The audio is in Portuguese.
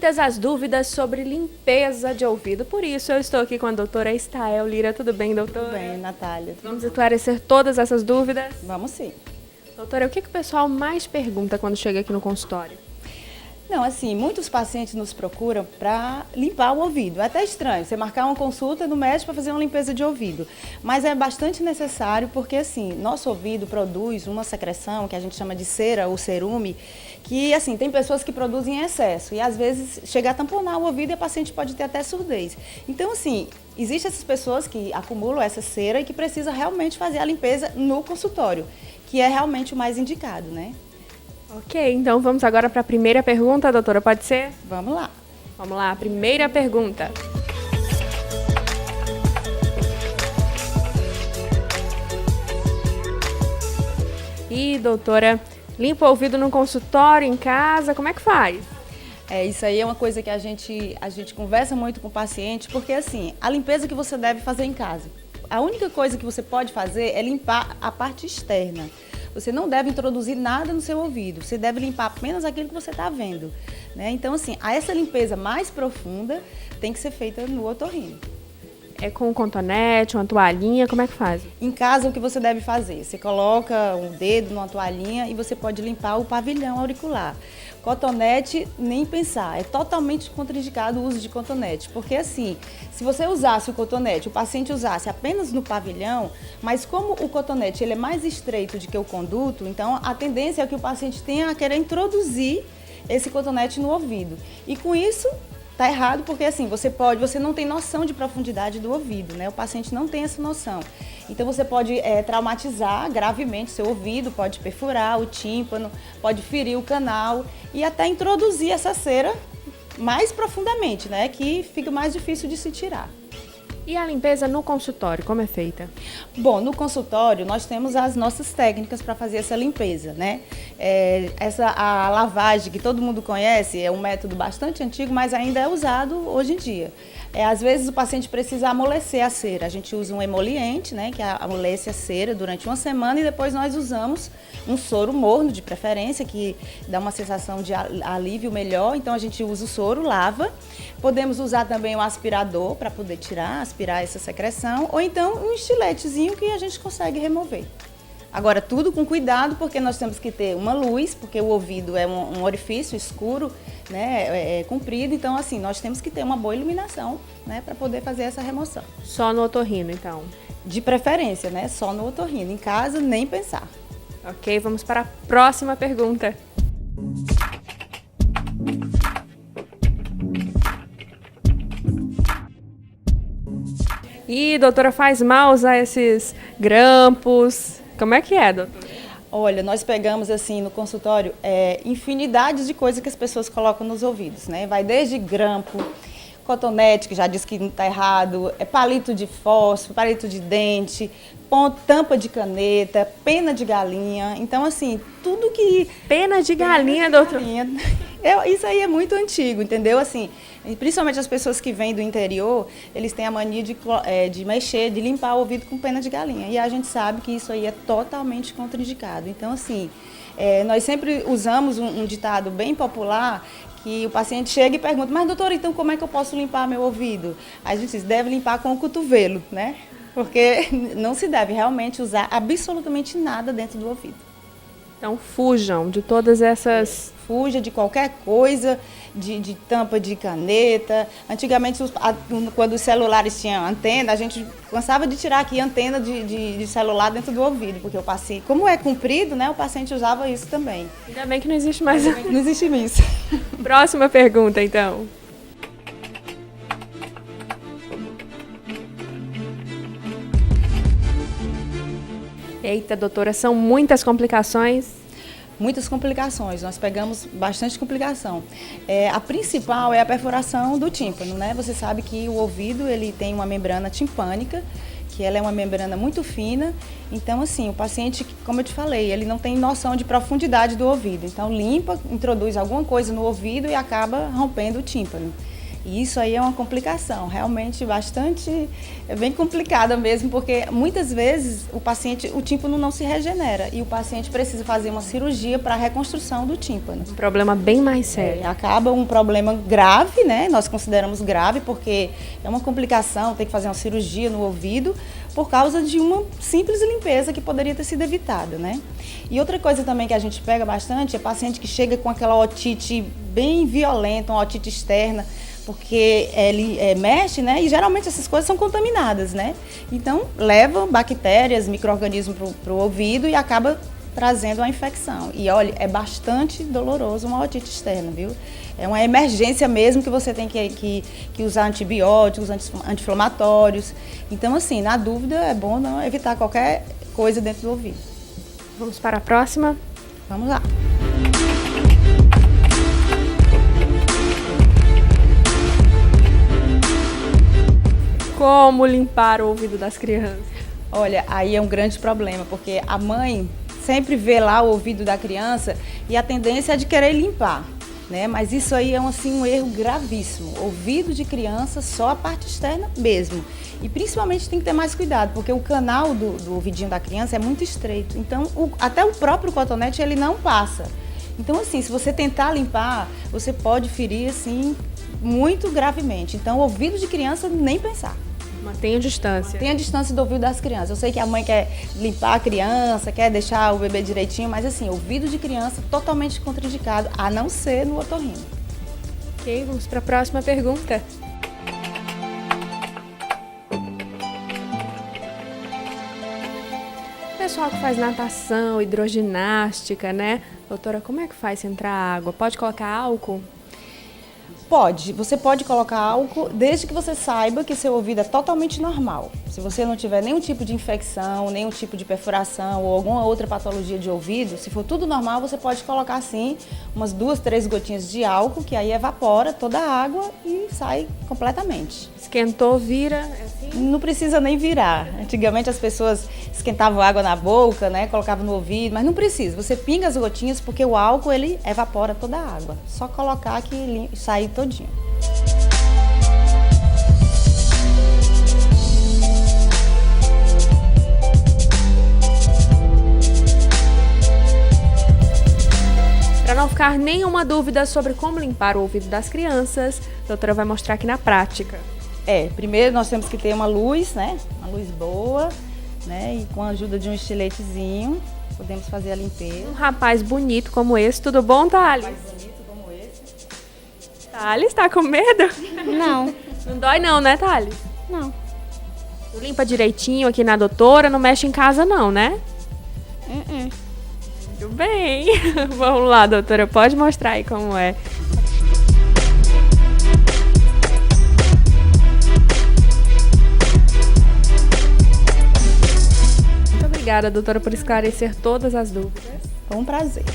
muitas as dúvidas sobre limpeza de ouvido, por isso eu estou aqui com a doutora Estael Lira. Tudo bem, doutora? Tudo bem, Natália. Vamos esclarecer todas essas dúvidas? Vamos sim. Doutora, o que o pessoal mais pergunta quando chega aqui no consultório? Não, assim, muitos pacientes nos procuram para limpar o ouvido. É até estranho você marcar uma consulta no médico para fazer uma limpeza de ouvido. Mas é bastante necessário porque, assim, nosso ouvido produz uma secreção que a gente chama de cera ou cerume, que, assim, tem pessoas que produzem em excesso e, às vezes, chega a tamponar o ouvido e a paciente pode ter até surdez. Então, assim, existem essas pessoas que acumulam essa cera e que precisam realmente fazer a limpeza no consultório, que é realmente o mais indicado, né? Ok, então vamos agora para a primeira pergunta, doutora, pode ser? Vamos lá. Vamos lá, primeira pergunta. E doutora, limpa o ouvido no consultório, em casa, como é que faz? Isso aí é uma coisa que a gente conversa muito com o paciente, porque assim, a limpeza que você deve fazer em casa. A única coisa que você pode fazer é limpar a parte externa. Você não deve introduzir nada no seu ouvido, você deve limpar apenas aquilo que você está vendo, né? Então, assim, essa limpeza mais profunda tem que ser feita no otorrino. É com um cotonete, uma toalhinha, como é que faz? Em casa, o que você deve fazer? Você coloca um dedo numa toalhinha e você pode limpar o pavilhão auricular. Cotonete, nem pensar, é totalmente contraindicado o uso de cotonete, porque assim, se você usasse o cotonete, o paciente usasse apenas no pavilhão, mas como o cotonete ele é mais estreito do que o conduto, então a tendência é que o paciente tenha a querer introduzir esse cotonete no ouvido. E com isso, tá errado, porque assim, você não tem noção de profundidade do ouvido, né? O paciente não tem essa noção. Então você pode traumatizar gravemente seu ouvido, pode perfurar o tímpano, pode ferir o canal e até introduzir essa cera mais profundamente, né? Que fica mais difícil de se tirar. E a limpeza no consultório, como é feita? Bom, no consultório nós temos as nossas técnicas para fazer essa limpeza, né? A lavagem que todo mundo conhece é um método bastante antigo, mas ainda é usado hoje em dia. Às vezes o paciente precisa amolecer a cera. A gente usa um emoliente, né, que amolece a cera durante uma semana e depois nós usamos um soro morno, de preferência, que dá uma sensação de alívio melhor. Então a gente usa o soro, lava. Podemos usar também o aspirador para poder aspirar essa secreção, ou então um estiletezinho que a gente consegue remover. Agora, tudo com cuidado, porque nós temos que ter uma luz, porque o ouvido é um orifício escuro, né, comprido, então assim, nós temos que ter uma boa iluminação, né, para poder fazer essa remoção. Só no otorrino, então? De preferência, né, só no otorrino. Em casa, nem pensar. Ok, vamos para a próxima pergunta. E doutora, faz mal usar esses grampos? Como é que é, doutora? Olha, nós pegamos assim no consultório infinidade de coisas que as pessoas colocam nos ouvidos, né? Vai desde grampo, cotonete, que já disse que não está errado, palito de fósforo, palito de dente, tampa de caneta, pena de galinha. Então, assim, tudo que... Pena de galinha, doutora? Isso aí é muito antigo, entendeu? Assim, principalmente as pessoas que vêm do interior, eles têm a mania de mexer, de limpar o ouvido com pena de galinha. E a gente sabe que isso aí é totalmente contraindicado. Então, assim, nós sempre usamos um ditado bem popular, que o paciente chega e pergunta, mas doutora, então como é que eu posso limpar meu ouvido? A gente diz, deve limpar com o cotovelo, né? Porque não se deve realmente usar absolutamente nada dentro do ouvido. Então fujam de todas essas... Fuja de qualquer coisa, de tampa de caneta. Antigamente, quando os celulares tinham antena, a gente cansava de tirar aqui a antena de celular dentro do ouvido, porque o paciente, como é comprido, né, o paciente usava isso também. Ainda bem que não existe mais. Não existe isso. Próxima pergunta, então. Eita, doutora, são muitas complicações. Muitas complicações, nós pegamos bastante complicação. A principal é a perfuração do tímpano, né? Você sabe que o ouvido ele tem uma membrana timpânica, que ela é uma membrana muito fina, então assim, o paciente, como eu te falei, ele não tem noção de profundidade do ouvido, então limpa, introduz alguma coisa no ouvido e acaba rompendo o tímpano. E isso aí é uma complicação, realmente é bem complicada mesmo, porque muitas vezes o tímpano não se regenera e o paciente precisa fazer uma cirurgia para a reconstrução do tímpano. Um problema bem mais sério. Acaba um problema grave, né? Nós consideramos grave porque é uma complicação, tem que fazer uma cirurgia no ouvido por causa de uma simples limpeza que poderia ter sido evitada, né? E outra coisa também que a gente pega bastante é paciente que chega com aquela otite bem violenta, uma otite externa, porque ele mexe, né? E geralmente essas coisas são contaminadas, né? Então leva bactérias, micro-organismos para o ouvido e acaba trazendo a infecção. E olha, é bastante doloroso uma otite externa, viu? É uma emergência mesmo que você tem que usar antibióticos, anti-inflamatórios. Então, assim, na dúvida, é bom não evitar qualquer coisa dentro do ouvido. Vamos para a próxima? Vamos lá. Como limpar o ouvido das crianças? Olha, aí é um grande problema, porque a mãe sempre vê lá o ouvido da criança e a tendência é de querer limpar, né? Mas isso aí é um erro gravíssimo. Ouvido de criança, só a parte externa mesmo. E principalmente tem que ter mais cuidado, porque o canal do ouvidinho da criança é muito estreito. Então, até o próprio cotonete, ele não passa. Então, assim, se você tentar limpar, você pode ferir, assim, muito gravemente. Então, ouvido de criança, nem pensar. Mantenha distância. Tem a distância do ouvido das crianças. Eu sei que a mãe quer limpar a criança, quer deixar o bebê direitinho, mas assim, ouvido de criança totalmente contraindicado, a não ser no otorrino. Ok, vamos para a próxima pergunta. Pessoal que faz natação, hidroginástica, né? Doutora, como é que faz se entrar água? Pode colocar álcool? Pode, você pode colocar álcool desde que você saiba que seu ouvido é totalmente normal. Se você não tiver nenhum tipo de infecção, nenhum tipo de perfuração ou alguma outra patologia de ouvido, se for tudo normal, você pode colocar sim umas 2, 3 gotinhas de álcool, que aí evapora toda a água e sai completamente. Esquentou, vira, é assim? Não precisa nem virar. Antigamente as pessoas esquentavam água na boca, né, colocavam no ouvido, mas não precisa. Você pinga as gotinhas porque o álcool ele evapora toda a água. Só colocar que sai todinho. Para não ficar nenhuma dúvida sobre como limpar o ouvido das crianças, a doutora vai mostrar aqui na prática. Primeiro nós temos que ter uma luz, né? Uma luz boa, né? E com a ajuda de um estiletezinho, podemos fazer a limpeza. Um rapaz bonito como esse, tudo bom, Thales? Mais bonito como esse. Thales, tá com medo? Não, Não dói não, né, Thales? não. Tu limpa direitinho aqui na doutora, não mexe em casa não, né? Muito bem. Vamos lá, doutora, pode mostrar aí como é. Muito obrigada, doutora, por esclarecer todas as dúvidas. Foi um prazer.